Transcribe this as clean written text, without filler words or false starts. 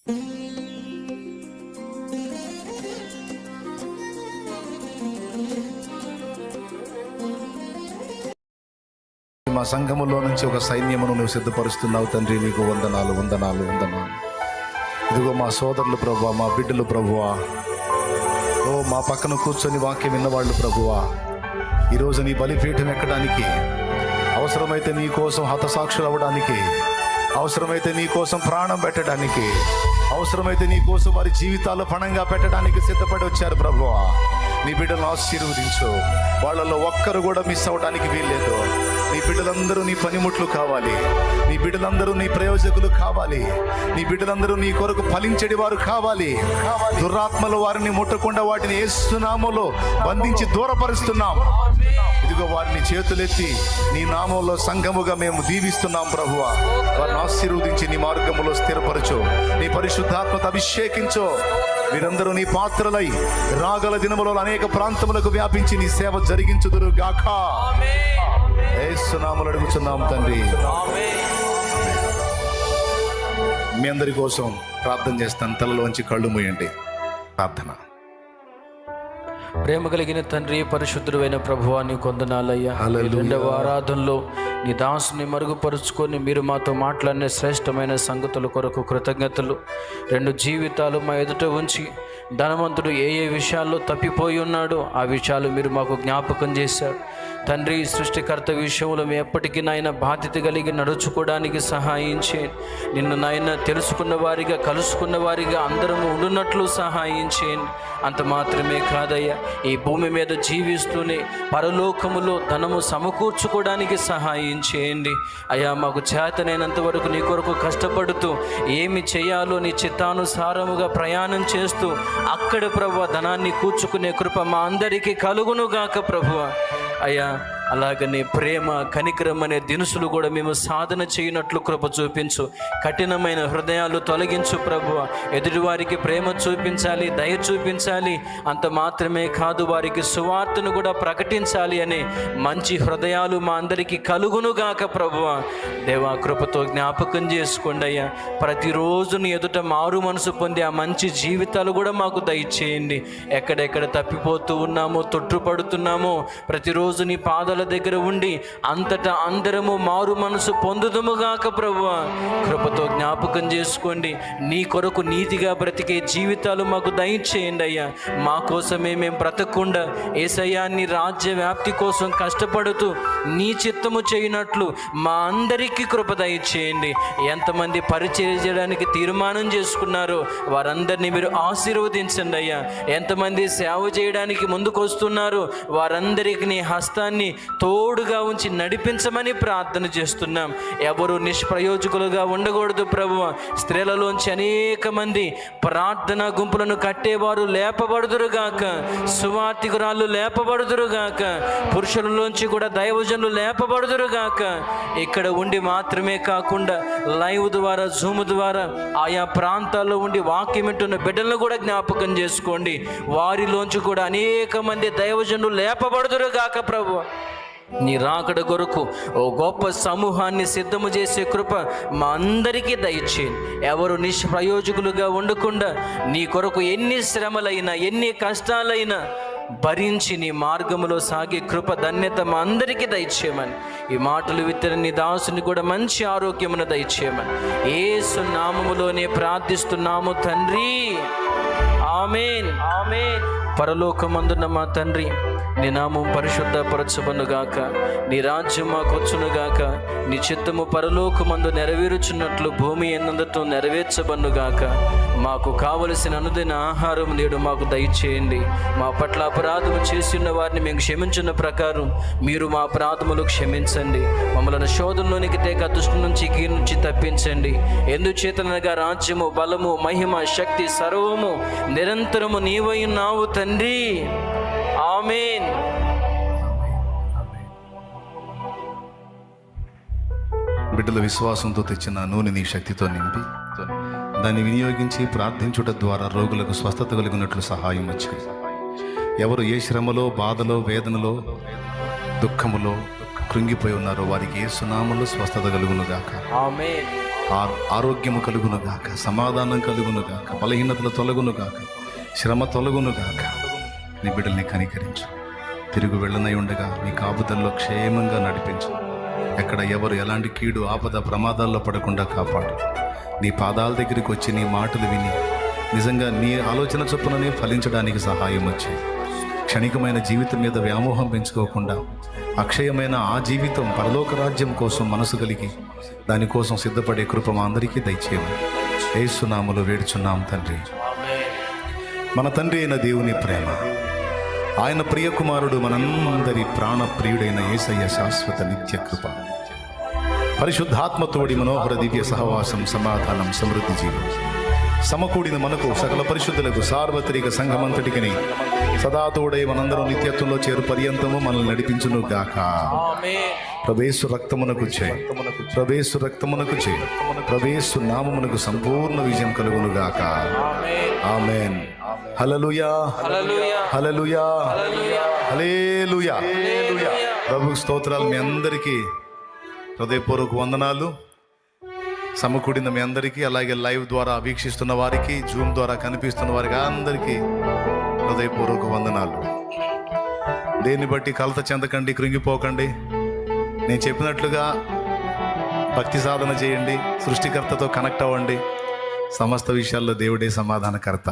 మా సంఘములో నుంచి ఒక సైన్యమును నువ్వు సిద్ధపరుస్తున్నావు తండ్రి. నీకు వందనాలు వందనాలు వందనాలు. ఇదిగో మా సోదరులు ప్రభువా, మా బిడ్డలు ప్రభువా, ఓ మా పక్కన కూర్చొని వాక్యం విన్నవాళ్ళు ప్రభువా, ఈరోజు నీ బలిపీఠం ఎక్కడానికి, అవసరమైతే నీ కోసం హతసాక్షులు అవ్వడానికి, అవసరమైతే నీ కోసం ప్రాణం పెట్టడానికి, అవసరమైతే నీ కోసం వారి జీవితాలు పణంగా పెట్టడానికి సిద్ధపడి వచ్చారు ప్రభువా. నీ బిడ్డలను ఆశీర్వదించు. వాళ్ళలో ఒక్కరు కూడా మిస్ అవ్వడానికి వీల్లేదు. నీ బిడ్డలందరూ నీ పనిముట్లు కావాలి. నీ బిడ్డలందరూ నీ ప్రయోజకులు కావాలి. నీ బిడ్డలందరూ నీ కొరకు ఫలించడి వారు కావాలి. దురాత్మలు వారిని ముట్టకుండా వాటిని యేసు నామములో బంధించి దూరపరుస్తున్నాం. ఇదిగో వారిని చేతులెత్తి నీ నామంలో సంఘముగా మేము దీవిస్తున్నాం ప్రభువా. వారిని ఆశీర్వదించి నీ మార్గములో స్థిరపరచు. నీ పరిశుద్ధాత్మత అభిషేకించు. మీరందరూ నీ పాత్రలై రాగల దినములో అనేక ప్రాంతములకు వ్యాపించి నీ సేవ జరిగించుదురు గాక. యేసు నామములో అడుగుచున్నాం తండ్రి. మీ అందరి కోసం ప్రార్థన చేస్తాను. తలలోంచి కళ్ళు మూయండి. ప్రార్థన. ప్రేమ కలిగిన తండ్రి, పరిశుద్ధుడు అయిన ప్రభువా, నీ కొందనాలయ్యా. రెండవ ఆరాధనలో నీ దాసుని మరుగుపరుచుకొని మీరు మాతో మాట్లాడిన శ్రేష్టమైన సంగతుల కొరకు కృతజ్ఞతలు. 2 జీవితాలు మా ఎదుట ఉంచి ధనవంతుడు ఏ ఏ విషయాల్లో తప్పిపోయి ఉన్నాడో ఆ విషయాలు మీరు మాకు జ్ఞాపకం చేశారు తండ్రి. సృష్టికర్త విషయంలో మేము ఎప్పటికీ నాయన బాధ్యత కలిగి నడుచుకోవడానికి సహాయం చేయండి. నిన్ను నాయన తెలుసుకున్న వారిగా, కలుసుకున్న వారిగా అందరము ఉండున్నట్లు సహాయం చేయండి. అంత మాత్రమే కాదయ్యా, ఈ భూమి మీద జీవిస్తూనే పరలోకములో ధనము సమకూర్చుకోవడానికి సహాయం చేయండి అయ్యా. మాకు చేతనైనంత వరకు నీ కొరకు కష్టపడుతూ ఏమి చేయాలో నీ చిత్తానుసారముగా ప్రయాణం చేస్తూ అక్కడ ప్రభువా ధనాన్ని కూర్చుకునే కృప మా అందరికీ కలుగునుగాక ప్రభువా. అయ్యా, అలాగనే ప్రేమ, కనికరం అనే దినుసులు కూడా మేము సాధన చేయనట్లు కృప చూపించు. కఠినమైన హృదయాలు తొలగించు ప్రభువా. ఎదుటివారికి ప్రేమ చూపించాలి, దయ చూపించాలి. అంత మాత్రమే కాదు, వారికి సువార్తను కూడా ప్రకటించాలి అనే మంచి హృదయాలు మా అందరికీ కలుగునుగాక ప్రభువా. దేవా, కృపతో జ్ఞాపకం చేసుకోండి అయ్యా. ప్రతిరోజు నీ ఎదుట మారు మనసు పొంది ఆ మంచి జీవితాలు కూడా మాకు దయచేయండి. ఎక్కడెక్కడ తప్పిపోతూ ఉన్నామో, తొట్టుపడుతున్నామో ప్రతిరోజు నీ పాదాల దగ్గర ఉండి అంతటా అందరము మారు మనసు పొందుదుముగాక ప్రభువా. కృపతో జ్ఞాపకం చేసుకోండి. నీ కొరకు నీతిగా బ్రతికే జీవితాలు మాకు దయచేయండి అయ్యా. మా కోసమే మేము బ్రతకకుండా యేసయ్యా నీ రాజ్య వ్యాప్తి కోసం కష్టపడుతూ నీ చిత్తము చేయనట్లు మా అందరికీ కృప దయచేయండి. ఎంతమంది పరిచర్య చేయడానికి తీర్మానం చేసుకున్నారో వారందరినీ మీరు ఆశీర్వదించండి అయ్యా. ఎంతమంది సేవ చేయడానికి ముందుకు వస్తున్నారో వారందరికీ నీ హస్తాన్ని తోడుగా ఉంచి నడిపించమని ప్రార్థన చేస్తున్నాం. ఎవరు నిష్ప్రయోజకులుగా ఉండకూడదు ప్రభువ. స్త్రీలలోంచి అనేక మంది ప్రార్థనా గుంపులను కట్టేవారు లేపబడుదురుగాక, సువార్తికురాళ్ళు లేపబడుదురుగాక, పురుషులలోంచి కూడా దైవజనులు లేపబడుదురుగాక. ఇక్కడ ఉండి మాత్రమే కాకుండా లైవ్ ద్వారా, జూమ్ ద్వారా ఆయా ప్రాంతాల్లో ఉండి వాక్యం వింటున్న బిడ్డలను కూడా జ్ఞాపకం చేసుకోండి. వారిలోంచి కూడా అనేక మంది దైవజనులు లేపబడుదురుగాక ప్రభువ. నీ రాకడ కొరకు ఓ గొప్ప సమూహాన్ని సిద్ధము చేసే కృప మా అందరికీ దయచేయండి. ఎవరు నిష్ప్రయోజకులుగా ఉండకుండా నీ కొరకు ఎన్ని శ్రమలైనా, ఎన్ని కష్టాలైనా భరించి నీ మార్గములో సాగే కృప, ధన్యత మా అందరికీ దయచేయమని, ఈ మాటలు విత్తన నీ దాసుని కూడా మంచి ఆరోగ్యమును దయచేయమని యేసు నామములోనే ప్రార్థిస్తున్నాము తండ్రి. ఆమేన్, ఆమేన్. పరలోకమందున్న మా తండ్రి, నీ నామం పరిశుద్ధపరచబడుగాక, నీ రాజ్యం మాకు వచ్చునుగాక, నీ చిత్తము పరలోకమందు నెరవేరుచున్నట్లు భూమి ఎన్నందుతో నెరవేర్చబడుగాక. మాకు కావలసిన అనుదిన ఆహారం నేడు మాకు దయచేయండి. మా పట్ల అపరాధము చేసిన వారిని మేము క్షమించిన ప్రకారం మీరు మా అపరాధములు క్షమించండి. మమ్మల్ని శోధనలోనికి తేక దుష్టు నుంచి, కీడు నుంచి తప్పించండి. ఎందుచేతనగా రాజ్యము, బలము, మహిమ, శక్తి సర్వము నిరంతరము నీవై ఉన్నావు తండ్రి. ఆమేన్. బిడ్డల విశ్వాసంతో తెచ్చిన నూనె నీ శక్తితో నింపి దాన్ని వినియోగించి ప్రార్థించుట ద్వారా రోగులకు స్వస్థత కలిగినట్లు సహాయం వచ్చింది. ఎవరు ఏ శ్రమలో, బాధలో, వేదనలో, దుఃఖములో కృంగిపోయి ఉన్నారో వారికి యేసు నామములో స్వస్థత కలుగునుగాక. ఆమేన్. ఆరోగ్యము కలుగునుగాక, సమాధానం కలుగునుగాక, బలహీనతలు తొలగునుగాక, శ్రమ తొలగునుగాక. నీ బిడ్డల్ని కనికరించు. తిరుగు వెళ్ళనై ఉండగా నీ కాపుదల్లో క్షేమంగా నడిపించు. ఎక్కడ ఎవరు ఎలాంటి కీడు ఆపద ప్రమాదాల్లో పడకుండా కాపాడు. నీ పాదాల దగ్గరికి వచ్చి నీ మాటలు విని నిజంగా నీ ఆలోచన చొప్పుననే ఫలించడానికి సహాయం వచ్చి క్షణికమైన జీవితం మీద వ్యామోహం పెంచుకోకుండా అక్షయమైన ఆ జీవితం పరలోక రాజ్యం కోసం మనసు కలిగి దానికోసం సిద్ధపడే కృప మా అందరికీ దయచేయము. యేసు నామములో వేడుచున్నాం తండ్రి. మన తండ్రి అయిన దేవుని ప్రేమ, ఆయన ప్రియ కుమారుడు మనందరి ప్రాణ ప్రియుడైన యేసయ్య శాశ్వత నిత్య కృప, పరిశుద్ధాత్మతోడి మనోహర దివ్య సహవాసం, సమాధానం, సమృద్ధి జీవం సమకూడిన మనకు సకల పరిశుద్ధులకు సార్వత్రిక సంఘమంతటికి సదాతోడై మనందరం నిత్యత్వంలో చేరు పర్యంతము మనల్ని నడిపించును గాక. ప్రవేశు రక్తమునకు చేయి, ప్రవేశు రక్తమునకు చేయి, ప్రవేశు నామమునకు సంపూర్ణ విజయం కలుగును గాక. ఆమేన్. హల్లెలూయా, హల్లెలూయా, హల్లెలూయా. ప్రభువు స్తోత్రాలు. మీ అందరికీ హృదయపూర్వక వందనాలు. సమకూడిన మీ అందరికీ, అలాగే లైవ్ ద్వారా వీక్షిస్తున్న వారికి, జూమ్ ద్వారా కనిపిస్తున్న వారికి అందరికీ హృదయపూర్వక వందనాలు. దేన్ని బట్టి కలత చెందకండి, కృంగిపోకండి. నేను చెప్పినట్లుగా భక్తి సాధన చేయండి, సృష్టికర్తతో కనెక్ట్ అవ్వండి. సమస్త విషయాల్లో దేవుడే సమాధానకర్త.